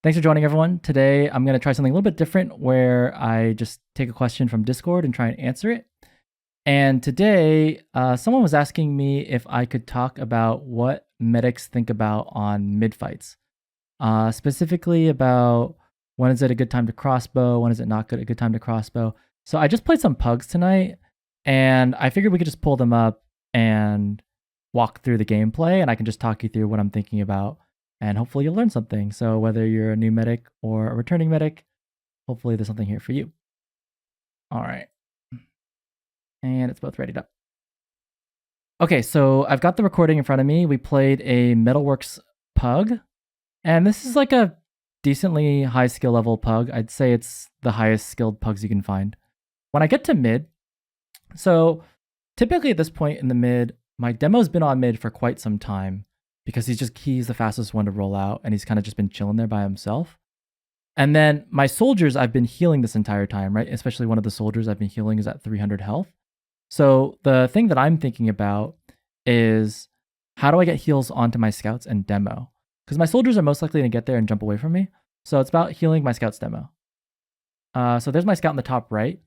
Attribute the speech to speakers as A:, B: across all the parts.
A: Thanks for joining, everyone. Today, I'm going to try something a little bit different where I just take a question from Discord and try and answer it. And today, someone was asking me if I could talk about what medics think about on mid-fights. Specifically about when is it a good time to crossbow, when is it not a good time to crossbow. So I just played some pugs tonight, and I figured we could just pull them up and walk through the gameplay, and I can just talk you through what I'm thinking about, and hopefully you'll learn something. So whether you're a new medic or a returning medic, hopefully there's something here for you. All right. And it's both readied up. Okay, so I've got the recording in front of me. We played a Metalworks pug, and this is like a decently high skill level pug. I'd say it's the highest skilled pugs you can find. When I get to mid, so typically at this point in the mid, my demo's been on mid for quite some time because he's the fastest one to roll out, and he's kind of just been chilling there by himself. And then my soldiers, I've been healing this entire time, right? Especially one of the soldiers I've been healing is at 300 health. So the thing that I'm thinking about is how do I get heals onto my scouts and demo? Because my soldiers are most likely to get there and jump away from me. So it's about healing my scouts demo. So there's my scout in the top right.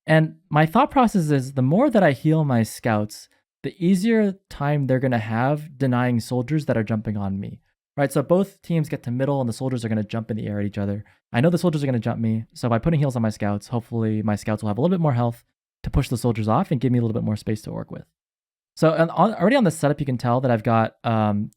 A: And my thought process is the more that I heal my scouts, the easier time they're going to have denying soldiers that are jumping on me. Right, so both teams get to middle and the soldiers are going to jump in the air at each other. I know the soldiers are going to jump me, so by putting heals on my scouts, hopefully my scouts will have a little bit more health to push the soldiers off and give me a little bit more space to work with. So already on the setup, you can tell that I've got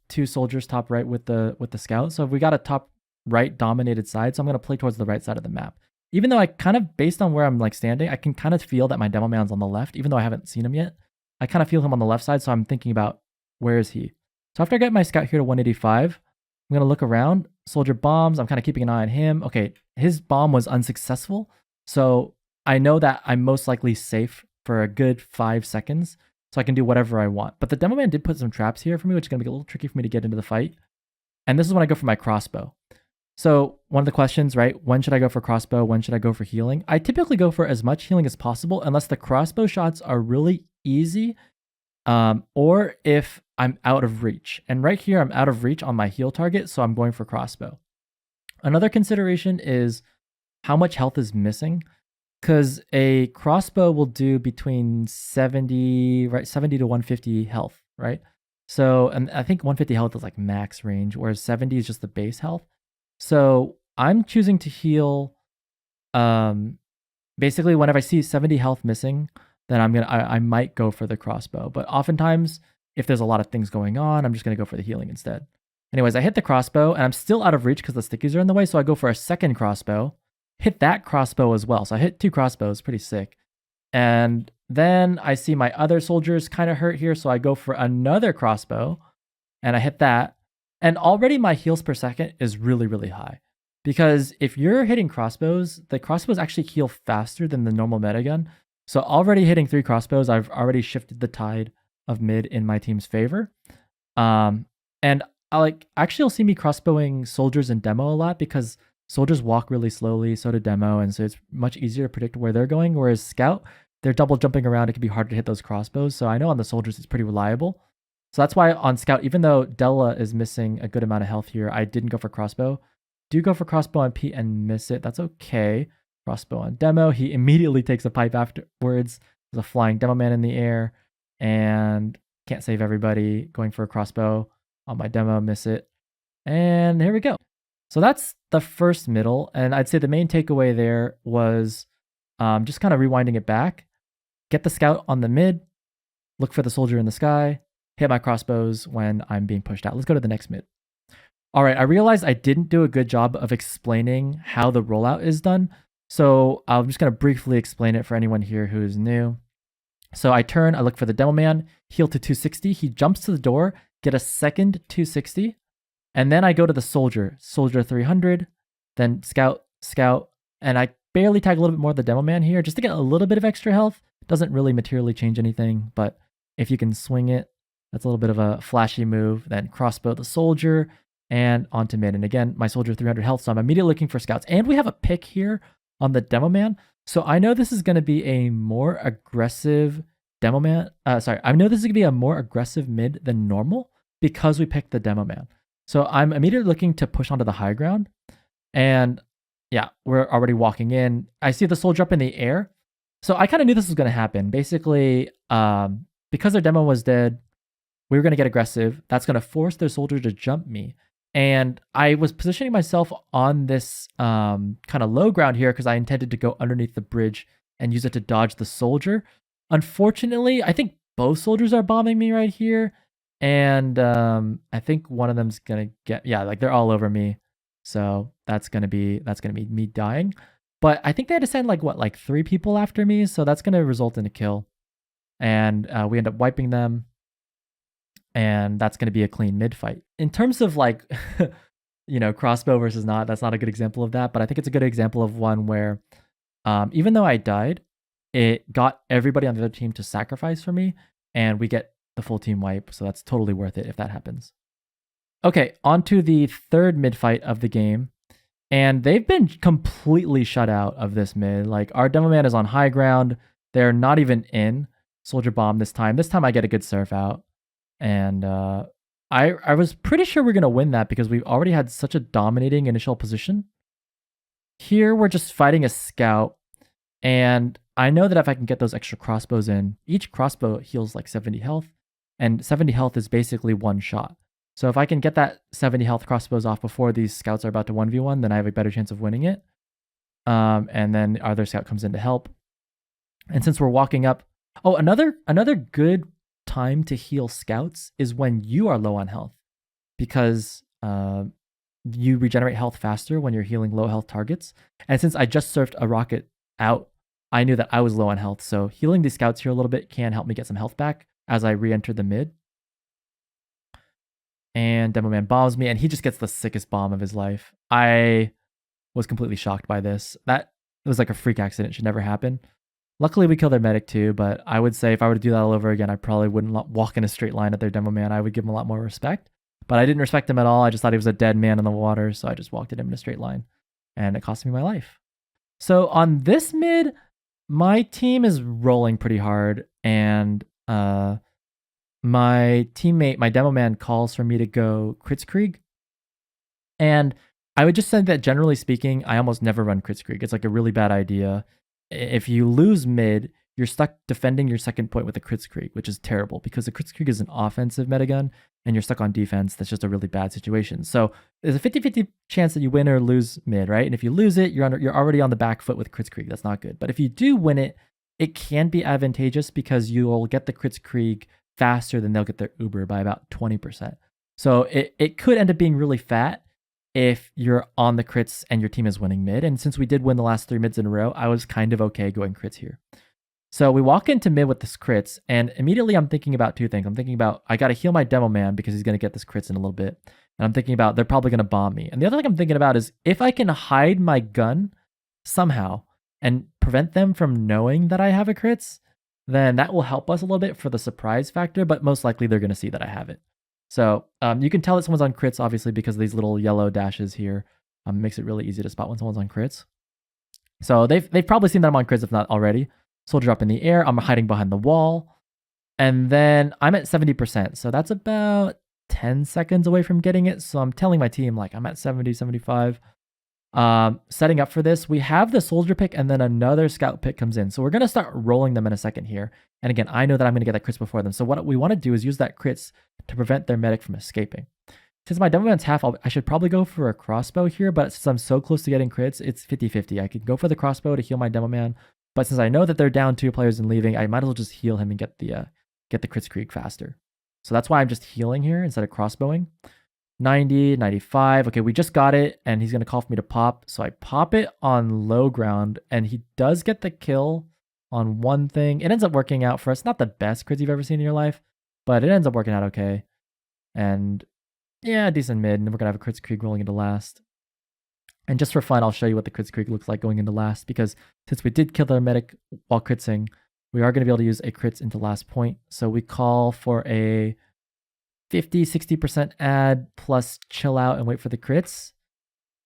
A: two soldiers top right with the scout. So we got a top right dominated side, so I'm going to play towards the right side of the map. Even though I kind of, based on where I'm like standing, I can kind of feel that my demo man's on the left, even though I haven't seen him yet. I kind of feel him on the left side, so I'm thinking about where is he. So after I get my scout here to 185, I'm going to look around. Soldier bombs. I'm kind of keeping an eye on him. Okay, his bomb was unsuccessful. So I know that I'm most likely safe for a good 5 seconds. So I can do whatever I want. But the demo man did put some traps here for me, which is going to be a little tricky for me to get into the fight. And this is when I go for my crossbow. So one of the questions, right? When should I go for crossbow? When should I go for healing? I typically go for as much healing as possible unless the crossbow shots are really easy. Or if I'm out of reach. And right here, I'm out of reach on my heal target, so I'm going for crossbow. Another consideration is how much health is missing, because a crossbow will do between 70 to 150 health, right? So, and I think 150 health is like max range, whereas 70 is just the base health. So I'm choosing to heal, basically whenever I see 70 health missing, then I might go for the crossbow. But oftentimes, if there's a lot of things going on, I'm just going to go for the healing instead. Anyways, I hit the crossbow, and I'm still out of reach because the stickies are in the way, so I go for a second crossbow, hit that crossbow as well. So I hit 2 crossbows, pretty sick. And then I see my other soldiers kind of hurt here, so I go for another crossbow, and I hit that. And already my heals per second is really, really high. Because if you're hitting crossbows, the crossbows actually heal faster than the normal metagun. So already hitting 3 crossbows, I've already shifted the tide of mid in my team's favor. And actually you'll see me crossbowing soldiers in demo a lot because soldiers walk really slowly, so do demo, and so it's much easier to predict where they're going, whereas scout, they're double jumping around, it can be harder to hit those crossbows. So I know on the soldiers it's pretty reliable. So that's why on scout, even though Della is missing a good amount of health here, I didn't go for crossbow. Do go for crossbow on Pete and miss it. That's okay. Crossbow on demo. He immediately takes a pipe afterwards. There's a flying demo man in the air and can't save everybody. Going for a crossbow on my demo, miss it. And here we go. So that's the first middle. And I'd say the main takeaway there was just kind of rewinding it back. Get the scout on the mid. Look for the soldier in the sky. Hit my crossbows when I'm being pushed out. Let's go to the next mid. All right, I realized I didn't do a good job of explaining how the rollout is done. So I'm just going to briefly explain it for anyone here who is new. So I turn, I look for the demo man, heal to 260. He jumps to the door, get a second 260. And then I go to the soldier 300, then scout, and I barely tag a little bit more of the demo man here just to get a little bit of extra health. Doesn't really materially change anything, but if you can swing it, that's a little bit of a flashy move. Then crossbow the soldier and onto mid. And again, my soldier 300 health, so I'm immediately looking for scouts. And we have a pick here on the demo man. So I know this is going to be a more aggressive demo man. I know this is going to be a more aggressive mid than normal because we picked the demo man. So I'm immediately looking to push onto the high ground. And yeah, we're already walking in. I see the soldier up in the air. So I kind of knew this was going to happen. Basically, because their demo was dead, we were going to get aggressive. That's going to force their soldier to jump me. And I was positioning myself on this kind of low ground here because I intended to go underneath the bridge and use it to dodge the soldier. Unfortunately, I think both soldiers are bombing me right here. And I think one of them's going to get, yeah, like they're all over me. So that's going to be me dying. But I think they had to send like 3 people after me. So that's going to result in a kill. And we end up wiping them. And that's going to be a clean mid fight. In terms of like, crossbow versus not, that's not a good example of that. But I think it's a good example of one where even though I died, it got everybody on the other team to sacrifice for me. And we get the full team wipe. So that's totally worth it if that happens. Okay, on to the third mid fight of the game. And they've been completely shut out of this mid. Like our demo man is on high ground. They're not even in soldier bomb this time. This time I get a good surf out. And I was pretty sure we're going to win that because we've already had such a dominating initial position. Here we're just fighting a scout. And I know that if I can get those extra crossbows in, each crossbow heals like 70 health. And 70 health is basically one shot. So if I can get that 70 health crossbows off before these scouts are about to 1v1, then I have a better chance of winning it. And then our other scout comes in to help. And since we're walking up, another good time to heal scouts is when you are low on health, because you regenerate health faster when you're healing low health targets. And since I just surfed a rocket out, I knew that I was low on health. So healing these scouts here a little bit can help me get some health back as I re-enter the mid. And Demo Man bombs me, and he just gets the sickest bomb of his life. I was completely shocked by this. That was like a freak accident. It should never happen. Luckily, we killed their medic too, but I would say if I were to do that all over again, I probably wouldn't walk in a straight line at their Demo Man. I would give him a lot more respect. But I didn't respect him at all. I just thought he was a dead man in the water, so I just walked at him in a straight line. And it cost me my life. So on this mid, my team is rolling pretty hard, and my teammate, my demo man, calls for me to go Kritzkrieg. And I would just say that generally speaking, I almost never run Kritzkrieg. It's like a really bad idea. If you lose mid, you're stuck defending your second point with a Kritzkrieg, which is terrible because the Kritzkrieg is an offensive metagun and you're stuck on defense. That's just a really bad situation. So there's a 50-50 chance that you win or lose mid, right? And if you lose it, you're already on the back foot with Kritzkrieg. That's not good. But if you do win it, it can be advantageous because you'll get the Kritzkrieg faster than they'll get their Uber by about 20%. So it could end up being really fat if you're on the crits and your team is winning mid. And since we did win the last 3 mids in a row, I was kind of okay going crits here. So we walk into mid with this crits, and immediately I'm thinking about 2 things. I'm thinking about I got to heal my demo man because he's going to get this crits in a little bit. And I'm thinking about they're probably going to bomb me. And the other thing I'm thinking about is if I can hide my gun somehow and prevent them from knowing that I have a crits, then that will help us a little bit for the surprise factor, but most likely they're going to see that I have it. So you can tell that someone's on crits, obviously, because of these little yellow dashes here. Makes it really easy to spot when someone's on crits. So they've probably seen that I'm on crits, if not already. Soldier up in the air. I'm hiding behind the wall. And then I'm at 70%. So that's about 10 seconds away from getting it. So I'm telling my team, like, I'm at 70, 75. Setting up for this, we have the soldier pick and then another scout pick comes in. So we're going to start rolling them in a second here. And again, I know that I'm going to get that crits before them. So what we want to do is use that crits to prevent their medic from escaping. Since my demo man's half, I should probably go for a crossbow here, but since I'm so close to getting crits, it's 50-50. I could go for the crossbow to heal my demo man, but since I know that they're down 2 players and leaving, I might as well just heal him and get the Kritzkrieg faster. So that's why I'm just healing here instead of crossbowing. 90, 95. Okay, we just got it, and he's going to call for me to pop. So I pop it on low ground, and he does get the kill on one thing. It ends up working out for us. Not the best crits you've ever seen in your life, but it ends up working out okay. And yeah, decent mid, and then we're going to have a Kritzkrieg rolling into last. And just for fun, I'll show you what the Kritzkrieg looks like going into last, because since we did kill their medic while critsing, we are going to be able to use a crits into last point. So we call for a 50-60% add plus chill out and wait for the crits.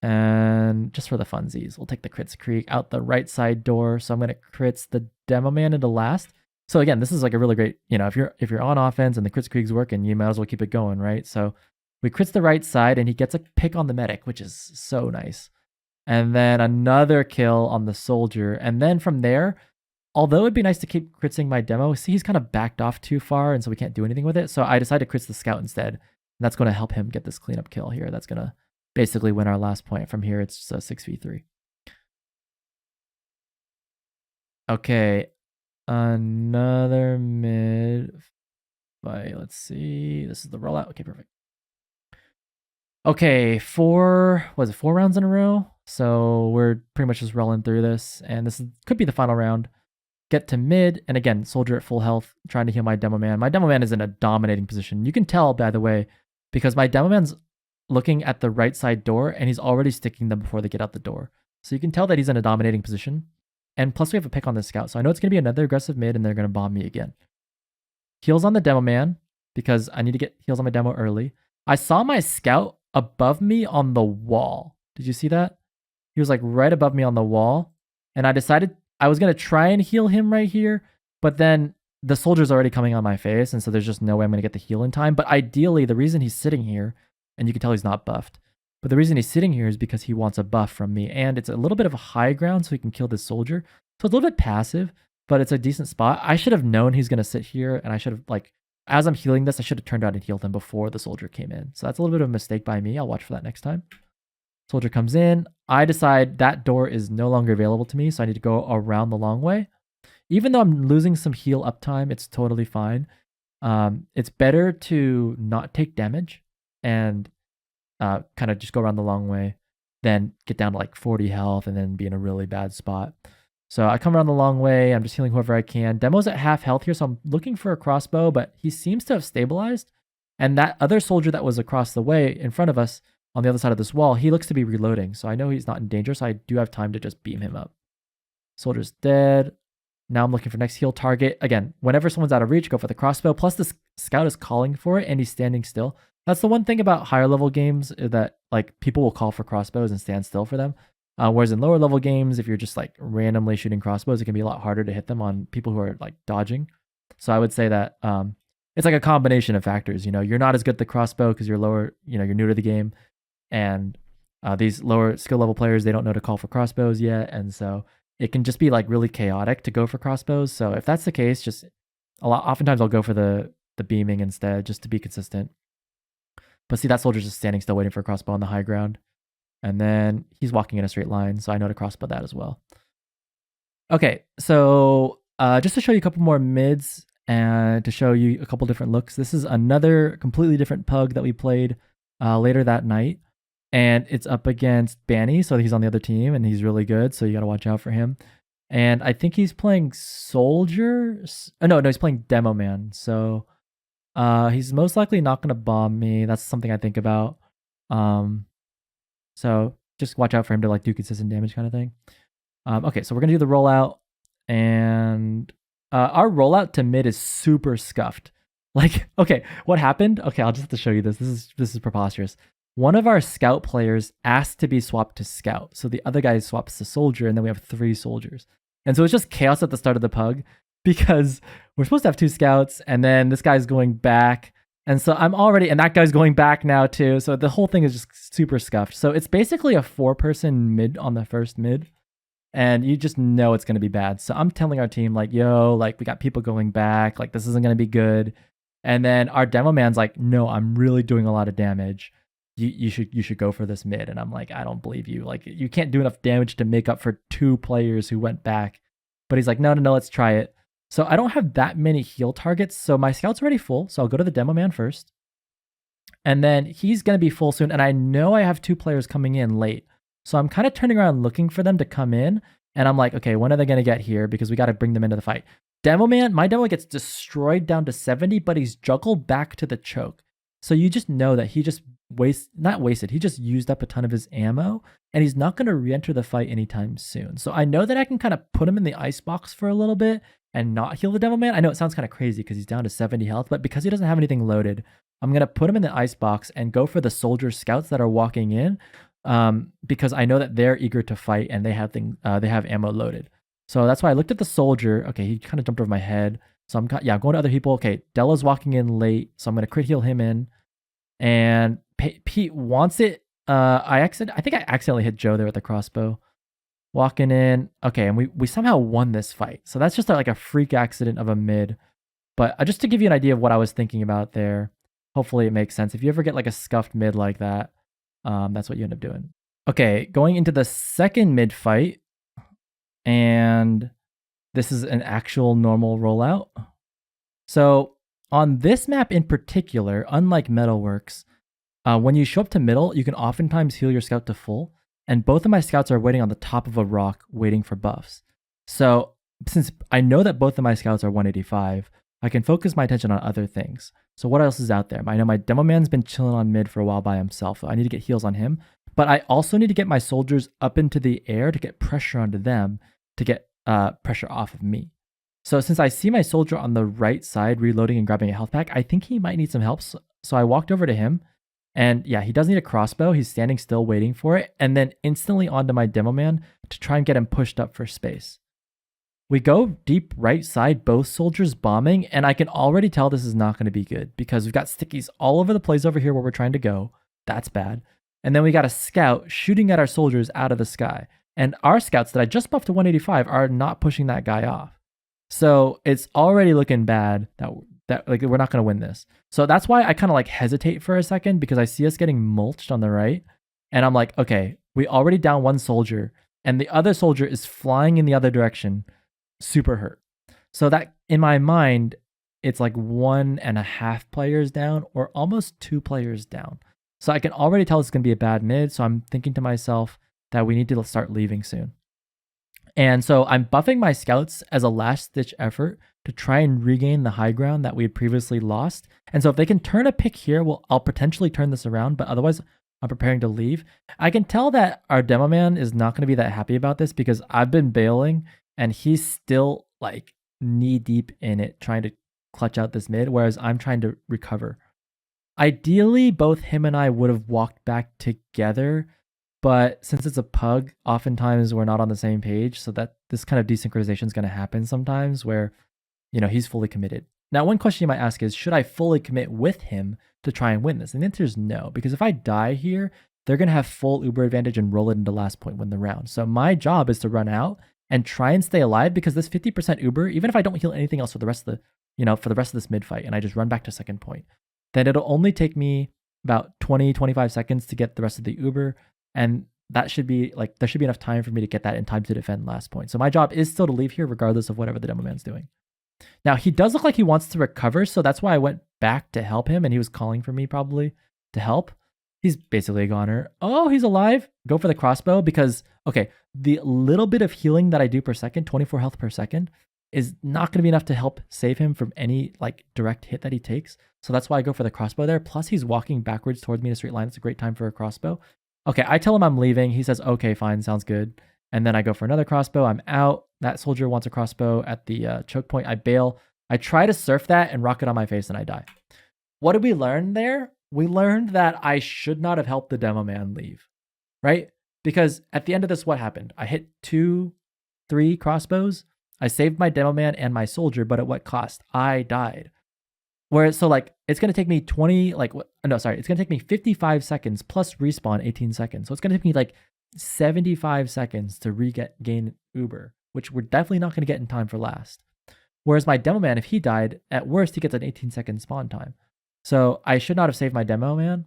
A: And just for the funsies, we'll take the Kritzkrieg out the right side door. So I'm going to crits the demo man into last. So again, this is like a really great, if you're on offense and the Kritzkrieg's working, you might as well keep it going, right? So we crits the right side and he gets a pick on the medic, which is so nice. and then another kill on the soldier. And then from there, although it'd be nice to keep critzing my demo, see he's kind of backed off too far, and so we can't do anything with it. So I decided to critz the scout instead. And that's going to help him get this cleanup kill here. That's going to basically win our last point. From here, it's just a 6v3. Okay, another mid fight. Let's see. This is the rollout. Okay, perfect. Okay, four rounds in a row? So we're pretty much just rolling through this, and this could be the final round. Get to mid, and again, soldier at full health, trying to heal my demo man. My demo man is in a dominating position. You can tell, by the way, because my demo man's looking at the right side door, and he's already sticking them before they get out the door. So you can tell that he's in a dominating position. And plus we have a pick on the scout, so I know it's going to be another aggressive mid, and they're going to bomb me again. Heals on the demo man, because I need to get heals on my demo early. I saw my scout above me on the wall. Did you see that? He was like right above me on the wall, and I decided I was going to try and heal him right here, but then the soldier's already coming on my face, and so there's just no way I'm going to get the heal in time. But ideally, the reason he's sitting here, and you can tell he's not buffed, but the reason he's sitting here is because he wants a buff from me, and it's a little bit of a high ground so he can kill this soldier. So it's a little bit passive, but it's a decent spot. I should have known he's going to sit here, and I should have, like, as I'm healing this, I should have turned out and healed him before the soldier came in. So that's a little bit of a mistake by me. I'll watch for that next time. Soldier comes in. I decide that door is no longer available to me, so I need to go around the long way. Even though I'm losing some heal uptime, it's totally fine. It's better to not take damage and kind of just go around the long way than get down to like 40 health and then be in a really bad spot. So I come around the long way. I'm just healing whoever I can. Demo's at half health here, so I'm looking for a crossbow, but he seems to have stabilized. And that other soldier that was across the way in front of us on the other side of this wall, he looks to be reloading. So I know he's not in danger, so I do have time to just beam him up. Soldier's dead. Now I'm looking for next heal target. Again, whenever someone's out of reach, go for the crossbow. Plus this scout is calling for it, and he's standing still. That's the one thing about higher level games, that like people will call for crossbows and stand still for them. Whereas in lower level games, if you're just like randomly shooting crossbows, it can be a lot harder to hit them on people who are like dodging. So I would say that it's like a combination of factors. You know, you're not as good at the crossbow because you're lower, you know, you're new to the game. And these lower skill level players, they don't know to call for crossbows yet. And so it can just be like really chaotic to go for crossbows. So if that's the case, just oftentimes I'll go for the beaming instead, just to be consistent. But see, that soldier's just standing still waiting for a crossbow on the high ground. And then he's walking in a straight line, so I know to crossbow that as well. Okay, so just to show you a couple more mids and to show you a couple different looks, this is another completely different pug that we played later that night. And it's up against Banny, so he's on the other team, and he's really good, so you got to watch out for him. And I think he's playing Soldier. Oh, no, he's playing Demo Man. So he's most likely not going to bomb me. That's something I think about. So just watch out for him to like do consistent damage kind of thing. Okay, so we're going to do the rollout. And our rollout to mid is super scuffed. Like, okay, what happened? Okay, I'll just have to show you this. This is preposterous. One of our scout players asked to be swapped to scout. So the other guy swaps to soldier, and then we have 3 soldiers. And so it's just chaos at the start of the pug because we're supposed to have 2 scouts, and then this guy's going back. And so I'm already, and that guy's going back now too. So the whole thing is just super scuffed. So it's basically a 4-person mid on the first mid. And you just know it's going to be bad. So I'm telling our team like, yo, like we got people going back. Like this isn't going to be good. And then our demo man's like, no, I'm really doing a lot of damage. You should go for this mid. And I'm like, I don't believe you. Like you can't do enough damage to make up for 2 players who went back. But he's like, no, let's try it. So I don't have that many heal targets. So my scout's already full. So I'll go to the demo man first. And then he's going to be full soon. And I know I have 2 players coming in late. So I'm kind of turning around looking for them to come in. And I'm like, okay, when are they going to get here? Because we got to bring them into the fight. Demo man, my demo gets destroyed down to 70, but he's juggled back to the choke. So you just know that he just he just used up a ton of his ammo, and he's not going to re-enter the fight anytime soon. So I know that I can kind of put him in the icebox for a little bit and not heal the demo man. I know it sounds kind of crazy because he's down to 70 health, but because he doesn't have anything loaded, I'm going to put him in the icebox and go for the soldier scouts that are walking in, because I know that they're eager to fight and they have ammo loaded. So that's why I looked at the soldier. Okay, he kind of jumped over my head. So I'm going to other people. Okay, Della's walking in late, so I'm going to crit heal him in. And Pete wants it I think I accidentally hit Joe there with the crossbow. Walking in. Okay, and we somehow won this fight. So that's just like a freak accident of a mid. But just to give you an idea of what I was thinking about there, hopefully it makes sense. If you ever get like a scuffed mid like that, that's what you end up doing. Okay, going into the second mid fight, and this is an actual normal rollout. So on this map in particular, unlike Metalworks, when you show up to middle, you can oftentimes heal your scout to full, and both of my scouts are waiting on the top of a rock waiting for buffs. So since I know that both of my scouts are 185, I can focus my attention on other things. So what else is out there? I know my demo man's been chilling on mid for a while by himself. So I need to get heals on him, but I also need to get my soldiers up into the air to get pressure onto them to get pressure off of me. So since I see my soldier on the right side reloading and grabbing a health pack, I think he might need some help. So I walked over to him, and yeah, he does need a crossbow. He's standing still waiting for it, and then instantly onto my demo man to try and get him pushed up for space. We go deep right side, both soldiers bombing, and I can already tell this is not going to be good because we've got stickies all over the place over here where we're trying to go. That's bad. And then we got a scout shooting at our soldiers out of the sky. And our scouts that I just buffed to 185 are not pushing that guy off. So it's already looking bad that like we're not going to win this. So that's why I kind of like hesitate for a second because I see us getting mulched on the right. And I'm like, okay, we already down one soldier and the other soldier is flying in the other direction. Super hurt. So that in my mind, it's like 1.5 players down or almost 2 players down. So I can already tell it's going to be a bad mid. So I'm thinking to myself that we need to start leaving soon. And so I'm buffing my scouts as a last ditch effort to try and regain the high ground that we had previously lost. And so if they can turn a pick here, I'll potentially turn this around, but otherwise I'm preparing to leave. I can tell that our demo man is not going to be that happy about this because I've been bailing and he's still like knee deep in it, trying to clutch out this mid, whereas I'm trying to recover. Ideally, both him and I would have walked back together, but since it's a pug, oftentimes we're not on the same page, so that this kind of desynchronization is going to happen sometimes where, you know, he's fully committed. Now, one question you might ask is, should I fully commit with him to try and win this? And the answer is no, because if I die here, they're going to have full Uber advantage and roll it into last point, win the round. So my job is to run out and try and stay alive because this 50% Uber, even if I don't heal anything else for the rest of this mid fight and I just run back to second point, then it'll only take me about 20-25 seconds to get the rest of the Uber, and that should be like, there should be enough time for me to get that in time to defend last point. So my job is still to leave here regardless of whatever the demo man's doing. Now he does look like he wants to recover, so that's why I went back to help him, and he was calling for me probably to help. He's basically a goner. Oh, he's alive. Go for the crossbow because, okay, the little bit of healing that I do per second, 24 health per second, is not going to be enough to help save him from any like direct hit that he takes. So that's why I go for the crossbow there. Plus he's walking backwards towards me in a straight line. It's a great time for a crossbow. Okay, I tell him I'm leaving. He says, okay, fine, sounds good. And then I go for another crossbow. I'm out. That soldier wants a crossbow at the choke point. I bail. I try to surf that and rock it on my face and I die. What did we learn there? We learned that I should not have helped the demo man leave, right? Because at the end of this, what happened? I hit 2-3 crossbows. I saved my demo man and my soldier, but at what cost? I died. Whereas, so like, it's going to take me it's going to take me 55 seconds plus respawn 18 seconds. So it's going to take me like 75 seconds to regain Uber, which we're definitely not going to get in time for last. Whereas my demo man, if he died, at worst, he gets an 18-second spawn time. So I should not have saved my demo man,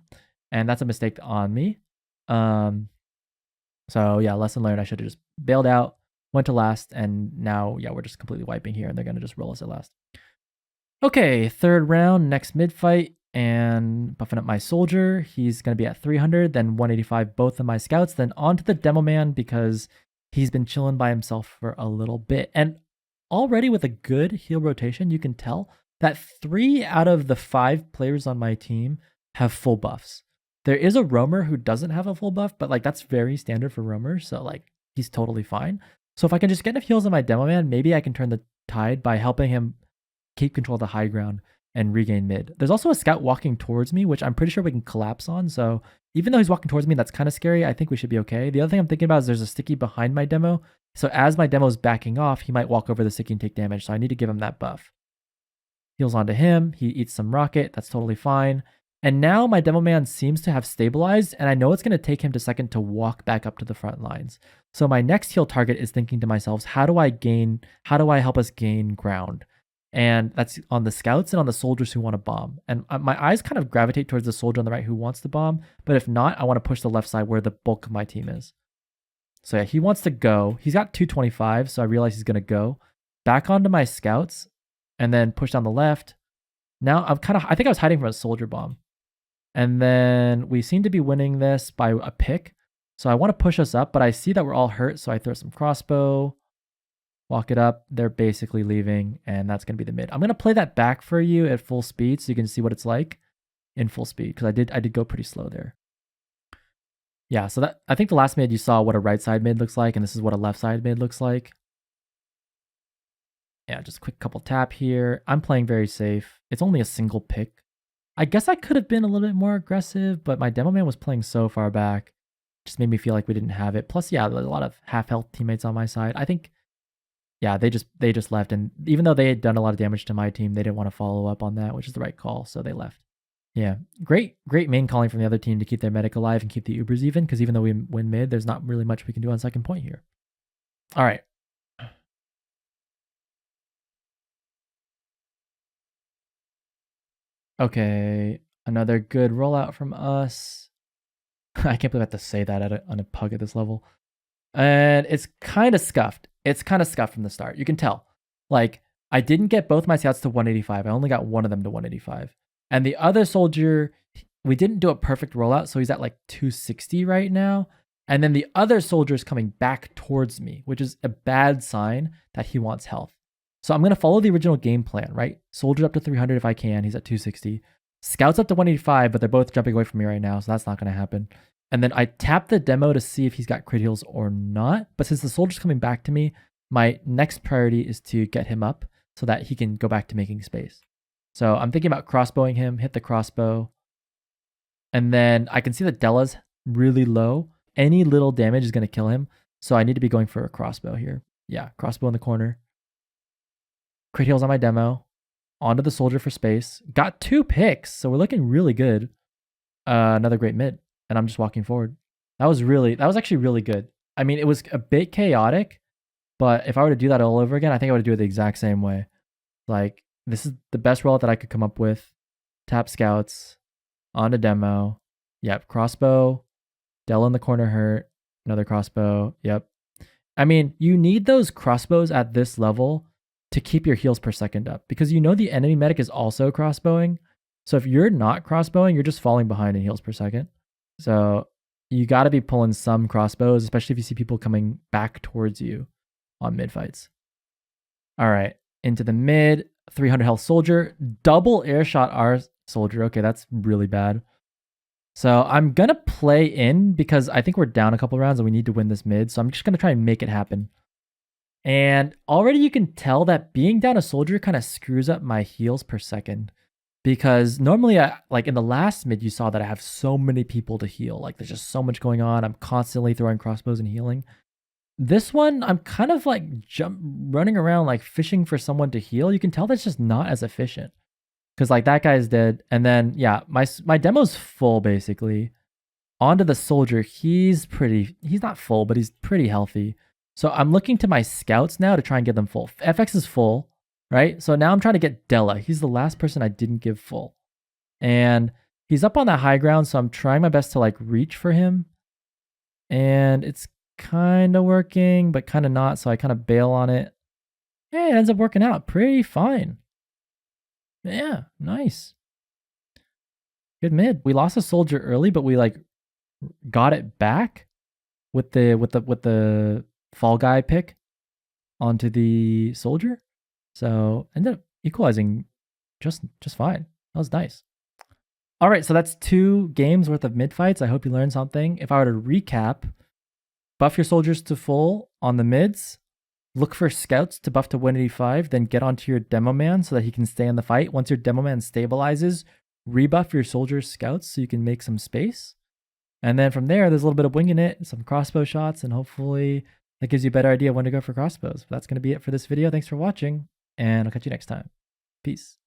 A: and that's a mistake on me. So yeah, lesson learned. I should have just bailed out, went to last, and now, yeah, we're just completely wiping here, and they're going to just roll us at last. Okay, third round, next mid fight, and buffing up my soldier. He's going to be at 300, then 185 both of my scouts, then on to the demo man because he's been chilling by himself for a little bit. And already with a good heal rotation, you can tell that 3 out of the 5 players on my team have full buffs. There is a roamer who doesn't have a full buff, but like that's very standard for roamers, so like he's totally fine. So if I can just get enough heals on my demo man, maybe I can turn the tide by helping him keep control of the high ground and regain mid. There's also a scout walking towards me, which I'm pretty sure we can collapse on. So even though he's walking towards me, that's kind of scary. I think we should be okay. The other thing I'm thinking about is there's a sticky behind my demo. So as my demo is backing off, he might walk over the sticky and take damage. So I need to give him that buff. Heals onto him. He eats some rocket. That's totally fine. And now my demo man seems to have stabilized, and I know it's going to take him a second to walk back up to the front lines. So my next heal target is thinking to myself, how do I help us gain ground? And that's on the scouts and on the soldiers who want to bomb. And my eyes kind of gravitate towards the soldier on the right who wants to bomb. But if not, I want to push the left side where the bulk of my team is. So yeah, he wants to go. He's got 225, so I realize he's going to go. Back onto my scouts and then push down the left. Now I think I was hiding from a soldier bomb. And then we seem to be winning this by a pick. So I want to push us up, but I see that we're all hurt. So I throw some crossbow, walk it up. They're basically leaving, and that's going to be the mid. I'm going to play that back for you at full speed so you can see what it's like in full speed, because I did go pretty slow there. Yeah, so that I think the last mid you saw what a right side mid looks like, and this is what a left side mid looks like. Yeah, just a quick couple tap here. I'm playing very safe. It's only a single pick. I guess I could have been a little bit more aggressive, but my demo man was playing so far back. Just made me feel like we didn't have it. Plus, yeah, there's a lot of half health teammates on my side. I think, yeah, they just left. And even though they had done a lot of damage to my team, they didn't want to follow up on that, which is the right call. So they left. Yeah, great main calling from the other team to keep their medic alive and keep the Ubers even, because even though we win mid, there's not really much we can do on second point here. All right. Okay, another good rollout from us. I can't believe I have to say that on a pug at this level. And it's kind of scuffed. It's kind of scuffed from the start. You can tell. Like, I didn't get both my scouts to 185. I only got one of them to 185. And the other soldier, we didn't do a perfect rollout, so he's at like 260 right now. And then the other soldier is coming back towards me, which is a bad sign that he wants health. So I'm going to follow the original game plan, right? Soldier up to 300 if I can. He's at 260. Scouts up to 185, but they're both jumping away from me right now, so that's not going to happen. And then I tap the demo to see if he's got crit heals or not. But since the soldier's coming back to me, my next priority is to get him up so that he can go back to making space. So I'm thinking about crossbowing him, hit the crossbow. And then I can see that Della's really low. Any little damage is going to kill him. So I need to be going for a crossbow here. Yeah, crossbow in the corner. Crit heals on my demo. Onto the soldier for space. Got 2 picks, so we're looking really good. Another great mid, and I'm just walking forward. That was actually really good. I mean, it was a bit chaotic, but if I were to do that all over again, I think I would do it the exact same way. Like, this is the best rollout that I could come up with. Tap scouts, onto demo. Yep, crossbow. Dell in the corner hurt. Another crossbow. Yep. I mean, you need those crossbows at this level to keep your heals per second up, because you know the enemy medic is also crossbowing. So if you're not crossbowing, you're just falling behind in heals per second. So you got to be pulling some crossbows, especially if you see people coming back towards you on mid fights. All right, into the mid, 300 health soldier, double air shot our soldier. Okay, that's really bad. So I'm going to play in because I think we're down a couple rounds and we need to win this mid. So I'm just going to try and make it happen. And already you can tell that being down a soldier kind of screws up my heals per second, because normally like in the last mid, you saw that I have so many people to heal. Like there's just so much going on. I'm constantly throwing crossbows and healing. This one, I'm kind of like running around like fishing for someone to heal. You can tell that's just not as efficient, because like that guy's dead. And then, yeah, my demo's full basically. Onto the soldier, he's not full, but he's pretty healthy. So I'm looking to my scouts now to try and get them full. FX is full, right? So now I'm trying to get Della. He's the last person I didn't give full. And he's up on that high ground, so I'm trying my best to like reach for him. And it's kind of working, but kind of not, so I kind of bail on it. Hey, it ends up working out pretty fine. Yeah, nice. Good mid. We lost a soldier early, but we like got it back with the fall guy pick onto the soldier. So ended up equalizing just fine. That was nice. All right, so that's 2 games worth of mid fights. I hope you learned something. If I were to recap, buff your soldiers to full on the mids, look for scouts to buff to 185, then get onto your demo man so that he can stay in the fight. Once your demo man stabilizes, rebuff your soldiers scouts so you can make some space. And then from there, there's a little bit of winging it, some crossbow shots, and hopefully that gives you a better idea of when to go for crossbows. But that's going to be it for this video. Thanks for watching, and I'll catch you next time. Peace.